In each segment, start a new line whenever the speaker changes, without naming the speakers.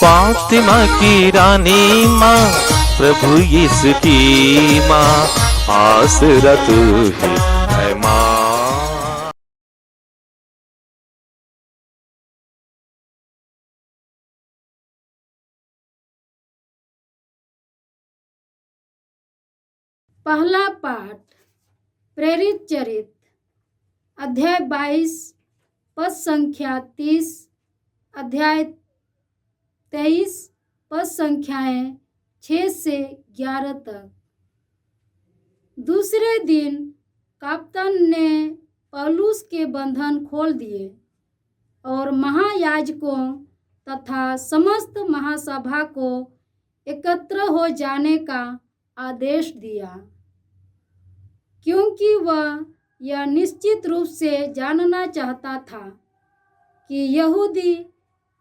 फातिमा की रानी माँ, प्रभु यीशु की माँ, आसरा तू ही है माँ।
पहला पाठ प्रेरित चरित अध्याय 22 पद संख्या 30, अध्याय 23 पद संख्याएं 6 से 11 तक। दूसरे दिन कप्तान ने पौलुस के बंधन खोल दिए और महायाजकों तथा समस्त महासभा को एकत्र हो जाने का आदेश दिया, क्योंकि वह यह निश्चित रूप से जानना चाहता था कि यहूदी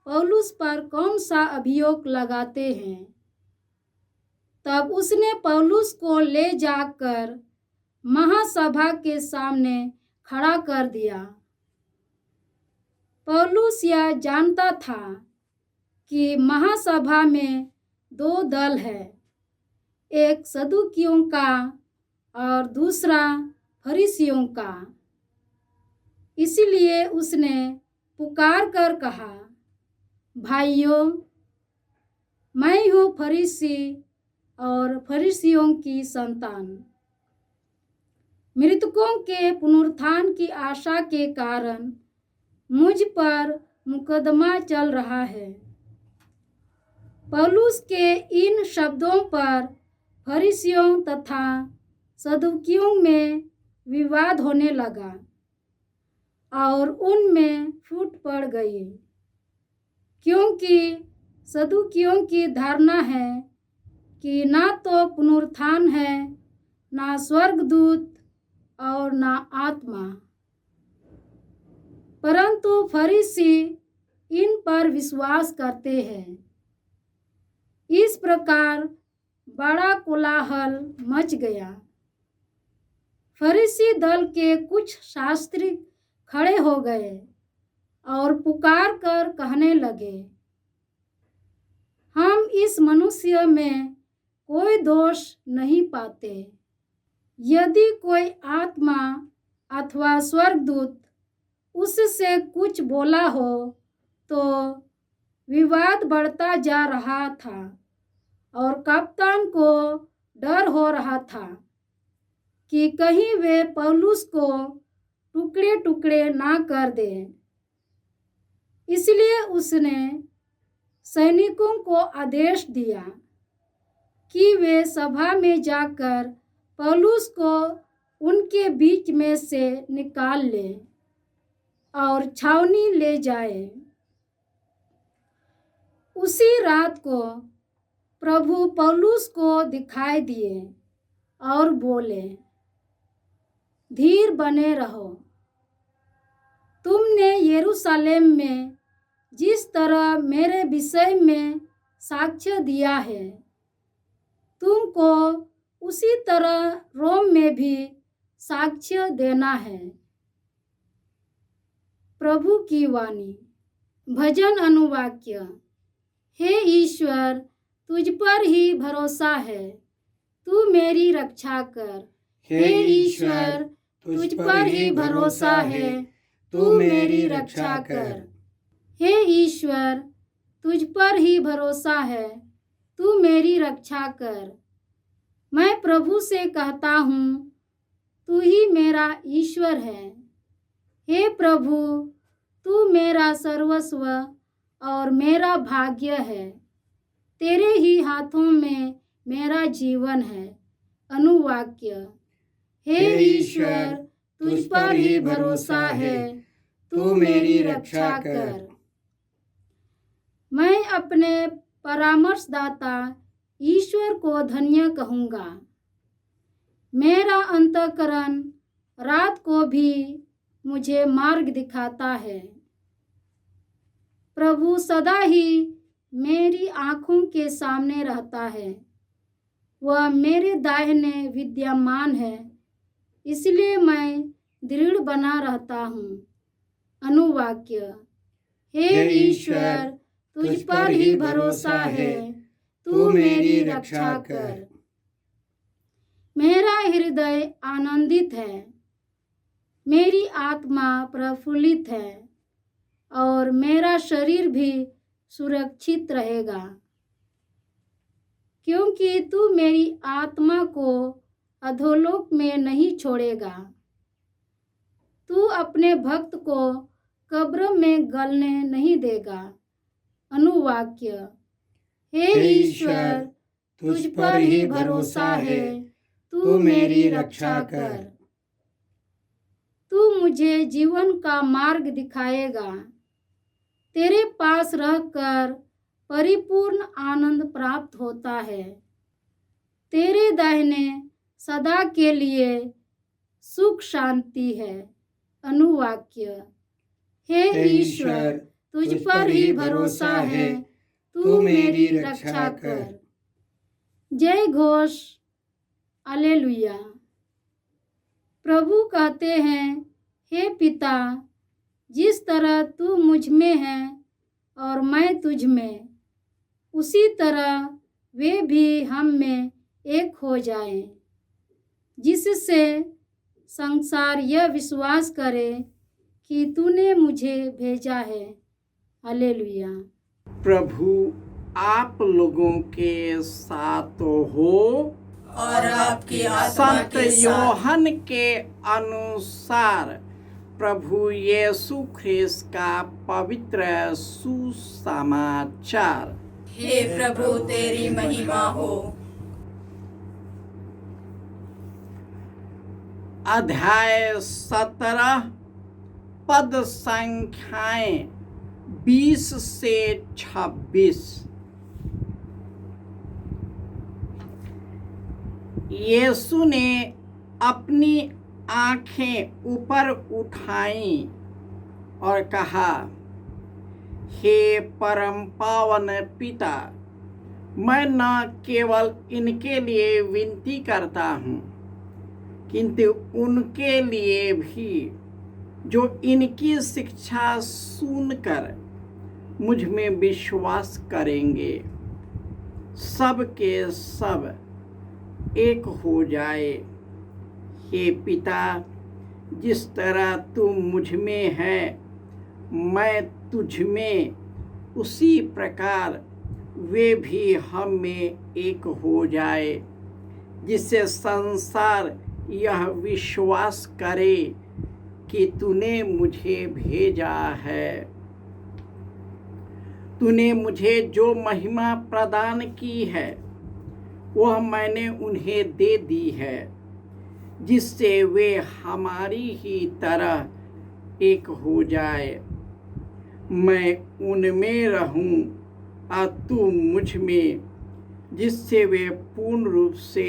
पौलुस पर कौन सा अभियोग लगाते हैं। तब उसने पौलुस को ले जाकर महासभा के सामने खड़ा कर दिया। पौलुस यह जानता था कि महासभा में दो दल है, एक सदुकियों का और दूसरा फरीसियों का। इसलिए उसने पुकार कर कहा, भाइयों, मैं हूँ फरीसी और फरीसियों की संतान। मृतकों के पुनरुत्थान की आशा के कारण मुझ पर मुकदमा चल रहा है। पौलुस के इन शब्दों पर फरीसियों तथा सदुकियों में विवाद होने लगा और उनमें फूट पड़ गई, क्योंकि सदुकियों की धारणा है कि ना तो पुनरुत्थान है, ना स्वर्गदूत और ना आत्मा, परंतु फरीसी इन पर विश्वास करते हैं। इस प्रकार बड़ा कोलाहल मच गया। फरीसी दल के कुछ शास्त्री खड़े हो गए और पुकार कर कहने लगे, हम इस मनुष्य में कोई दोष नहीं पाते। यदि कोई आत्मा अथवा स्वर्गदूत उससे कुछ बोला हो तो विवाद बढ़ता जा रहा था और कप्तान को डर हो रहा था कि कहीं वे पौलुस को टुकड़े टुकड़े ना कर दें। इसलिए उसने सैनिकों को आदेश दिया कि वे सभा में जाकर पौलुस को उनके बीच में से निकाल लें और छावनी ले जाए। उसी रात को प्रभु पौलुस को दिखाई दिए और बोले, धीर बने रहो। तुमने यरूशलेम में जिस तरह मेरे विषय में साक्ष्य दिया है, तुमको उसी तरह रोम में भी साक्ष्य देना है। प्रभु की वाणी। भजन अनुवाक्य। हे ईश्वर, तुझ पर ही भरोसा है, तू मेरी रक्षा कर। हे ईश्वर, तुझ पर ही भरोसा है, तू मेरी रक्षा कर। हे ईश्वर, तुझ पर ही भरोसा है, तू मेरी रक्षा कर। मैं प्रभु से कहता हूँ, तू ही मेरा ईश्वर है। हे प्रभु, तू मेरा सर्वस्व और मेरा भाग्य है। तेरे ही हाथों में मेरा जीवन है। अनुवाक्य। हे ईश्वर, तुझ पर ही भरोसा है, तू मेरी रक्षा कर। मैं अपने परामर्शदाता ईश्वर को धन्य कहूँगा। मेरा अंतःकरण रात को भी मुझे मार्ग दिखाता है। प्रभु सदा ही मेरी आँखों के सामने रहता है। वह मेरे दाहिने विद्यमान है, इसलिए मैं दृढ़ बना रहता हूँ। अनुवाक्य। हे ईश्वर, तुझ पर ही भरोसा है, तू मेरी रक्षा कर। मेरा हृदय आनंदित है, मेरी आत्मा प्रफुल्लित है और मेरा शरीर भी सुरक्षित रहेगा, क्योंकि तू मेरी आत्मा को अधोलोक में नहीं छोड़ेगा। तू अपने भक्त को कब्र में गलने नहीं देगा। अनुवाक्य। हे ईश्वर, तुझ पर ही भरोसा है, तू मेरी रक्षा कर। तू मुझे जीवन का मार्ग दिखाएगा। तेरे पास रहकर परिपूर्ण आनंद प्राप्त होता है। तेरे दाहिने सदा के लिए सुख शांति है। अनुवाक्य। हे ईश्वर, तुझ पर ही भरोसा है, तू मेरी रक्षा कर। जय घोष। हालेलुया। प्रभु कहते हैं, हे पिता, जिस तरह तू मुझ में है और मैं तुझ में, उसी तरह वे भी हम में एक हो जाएं, जिससे संसार यह विश्वास करे कि तूने मुझे भेजा है। हालेलुया।
प्रभु आप लोगों के साथ हो
और आपकी आत्मा
संत
के साथ।
योहन के अनुसार प्रभु यीशु ख्रिस्त का पवित्र सुसमाचार।
हे प्रभु, तेरी महिमा हो।
अध्याय 17 पद संख्याएं 20 से 26। यीशु ने अपनी आंखें ऊपर उठाईं और कहा, हे परम पावन पिता, मैं न केवल इनके लिए विनती करता हूँ, किंतु उनके लिए भी जो इनकी शिक्षा सुनकर मुझ में विश्वास करेंगे, सब के सब एक हो जाए। हे पिता, जिस तरह तू मुझ में है, मैं तुझ में, उसी प्रकार वे भी हम में एक हो जाए, जिससे संसार यह विश्वास करे कि तूने मुझे भेजा है। तूने मुझे जो महिमा प्रदान की है, वह मैंने उन्हें दे दी है, जिससे वे हमारी ही तरह एक हो जाए। मैं उनमें रहूं और तू मुझ में, जिससे वे पूर्ण रूप से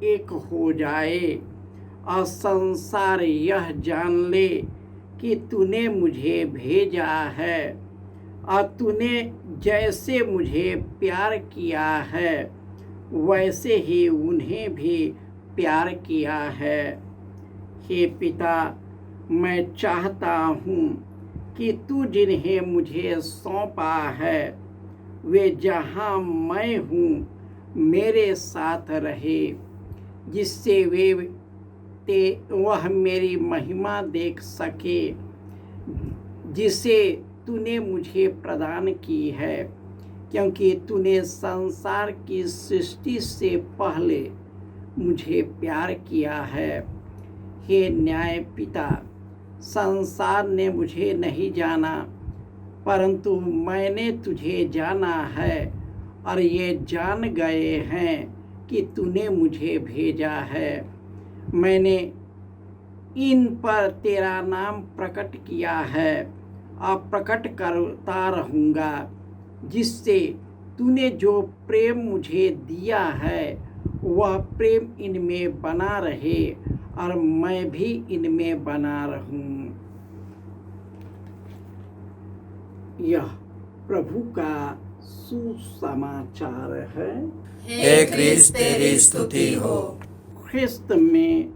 एक हो जाए और संसार यह जान ले कि तूने मुझे भेजा है और तूने जैसे मुझे प्यार किया है, वैसे ही उन्हें भी प्यार किया है। हे पिता, मैं चाहता हूँ कि तू जिन्हें मुझे सौंपा है, वे जहाँ मैं हूँ मेरे साथ रहे, जिससे वह मेरी महिमा देख सके, जिसे तूने मुझे प्रदान की है, क्योंकि तूने संसार की सृष्टि से पहले मुझे प्यार किया है। हे न्याय पिता, संसार ने मुझे नहीं जाना, परंतु मैंने तुझे जाना है और ये जान गए हैं कि तूने मुझे भेजा है। मैंने इन पर तेरा नाम प्रकट किया है और प्रकट करता रहूँगा, जिससे तूने जो प्रेम मुझे दिया है वह प्रेम इनमें बना रहे और मैं भी इनमें बना रहूं। यह प्रभु का सुसमाचार है।
हे क्रिस्त, तेरी स्तुति हो।
ख्रिस्त में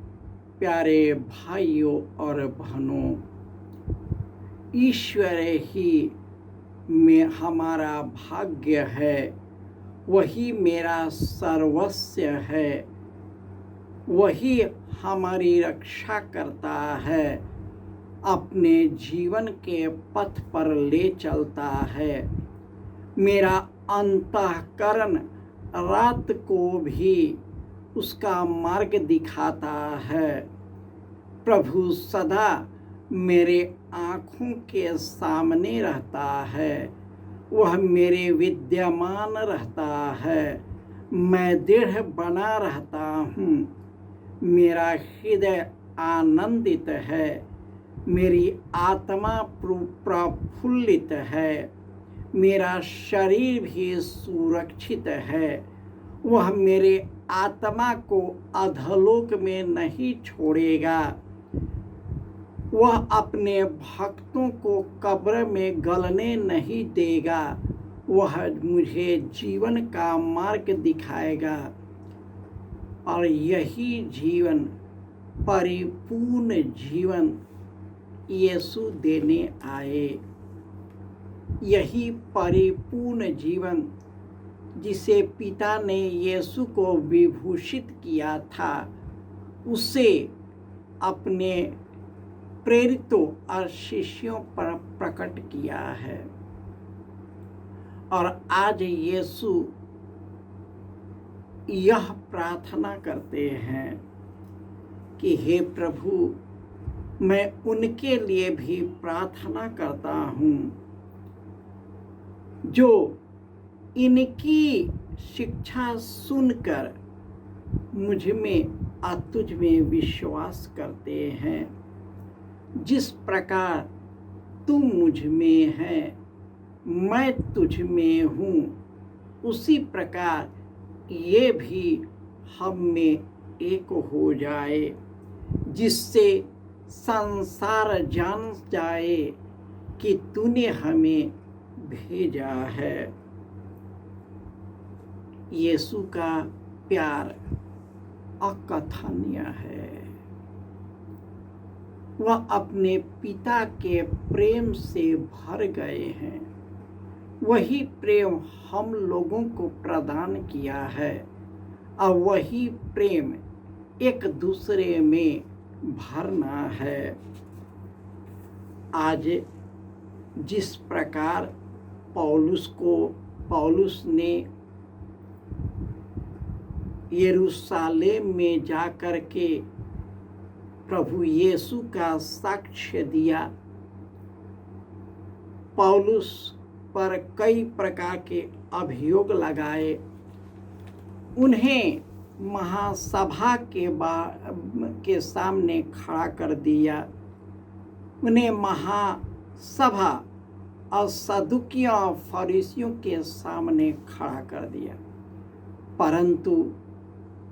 प्यारे भाइयों और बहनों, ईश्वर ही में हमारा भाग्य है, वही मेरा सर्वस्व है, वही हमारी रक्षा करता है, अपने जीवन के पथ पर ले चलता है। मेरा अंतःकरण रात को भी उसका मार्ग दिखाता है। प्रभु सदा मेरे आँखों के सामने रहता है, वह मेरे विद्यमान रहता है, मैं दृढ़ बना रहता हूँ, मेरा हृदय आनंदित है, मेरी आत्मा प्रफुल्लित है, मेरा शरीर भी सुरक्षित है। वह मेरे आत्मा को अधोलोक में नहीं छोड़ेगा, वह अपने भक्तों को कब्र में गलने नहीं देगा, वह मुझे जीवन का मार्ग दिखाएगा। और यही जीवन, परिपूर्ण जीवन यीशु देने आए। यही परिपूर्ण जीवन जिसे पिता ने यीशु को विभूषित किया था, उसे अपने प्रेरितों और शिष्यों पर प्रकट किया है। और आज यीशु यह प्रार्थना करते हैं कि हे प्रभु, मैं उनके लिए भी प्रार्थना करता हूँ जो इनकी शिक्षा सुनकर मुझ में और तुझ में विश्वास करते हैं। जिस प्रकार तू मुझ में है, मैं तुझ में हूँ, उसी प्रकार ये भी हम में एक हो जाए, जिससे संसार जान जाए कि तूने हमें भेजा है। यीशु का प्यार अकथनीय है। वह अपने पिता के प्रेम से भर गए हैं। वही प्रेम हम लोगों को प्रदान किया है और वही प्रेम एक दूसरे में भरना है। आज जिस प्रकार पौलुस ने यरूशलेम में जाकर के प्रभु यीशु का साक्ष्य दिया, पौलुस पर कई प्रकार के अभियोग लगाए, उन्हें महासभा के सामने खड़ा कर दिया, उन्हें महासभा और सदुकियों फरीसियों के सामने खड़ा कर दिया। परंतु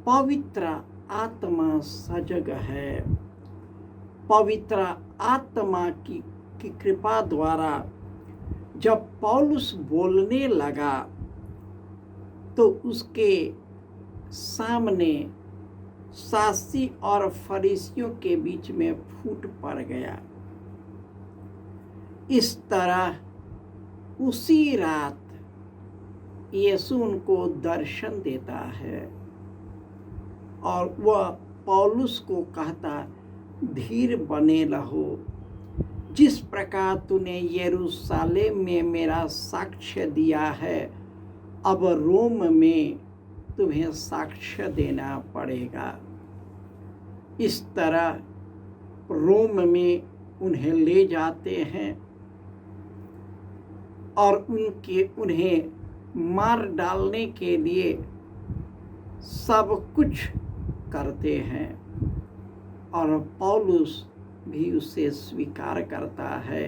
पवित्र आत्मा सजग है। पवित्र आत्मा की कृपा द्वारा जब पौलुस बोलने लगा तो उसके सामने शास्त्री और फरीसियों के बीच में फूट पड़ गया। इस तरह उसी रात यीशु उनको दर्शन देता है और वह पौलुस को कहता, धीर बने रहो, जिस प्रकार तूने यरूशलेम में मेरा साक्ष्य दिया है, अब रोम में तुम्हें साक्ष्य देना पड़ेगा। इस तरह रोम में उन्हें ले जाते हैं और उन्हें मार डालने के लिए सब कुछ करते हैं और पौलुस भी उसे स्वीकार करता है,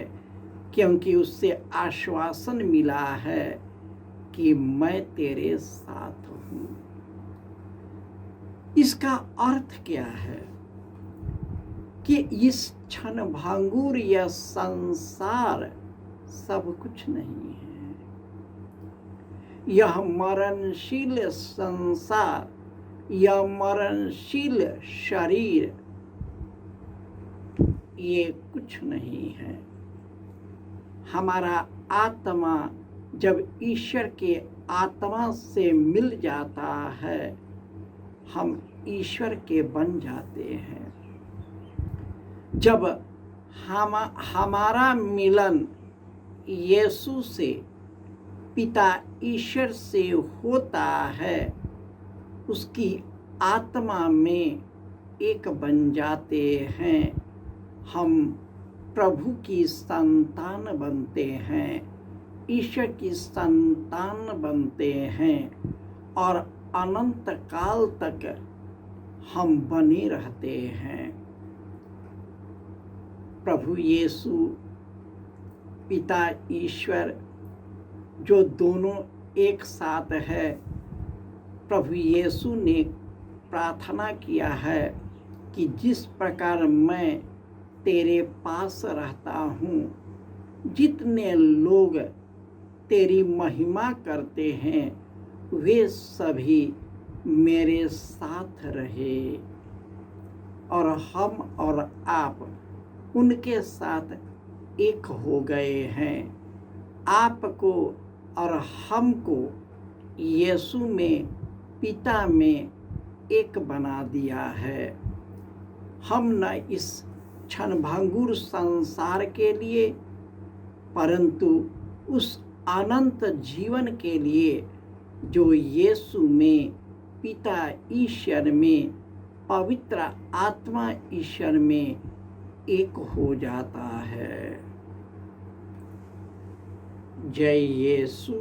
क्योंकि उससे आश्वासन मिला है कि मैं तेरे साथ हूँ। इसका अर्थ क्या है कि इस क्षण भंगुर यह संसार सब कुछ नहीं है। यह मरणशील संसार, यह मरणशील शरीर, ये कुछ नहीं है। हमारा आत्मा जब ईश्वर के आत्मा से मिल जाता है, हम ईश्वर के बन जाते हैं। जब हमारा मिलन यीशु से, पिता ईश्वर से होता है, उसकी आत्मा में एक बन जाते हैं, हम प्रभु की संतान बनते हैं, ईश्वर की संतान बनते हैं और अनंत काल तक हम बने रहते हैं। प्रभु यीशु, पिता ईश्वर जो दोनों एक साथ है, प्रभु यीशु ने प्रार्थना किया है कि जिस प्रकार मैं तेरे पास रहता हूँ, जितने लोग तेरी महिमा करते हैं वे सभी मेरे साथ रहे और हम और आप उनके साथ एक हो गए हैं। आपको और हमको यीशु में, पिता में एक बना दिया है। हम न इस क्षणभंगुर संसार के लिए, परंतु उस अनंत जीवन के लिए जो यीशु में, पिता ईश्वर में, पवित्र आत्मा ईश्वर में एक हो जाता है। जय यीशु।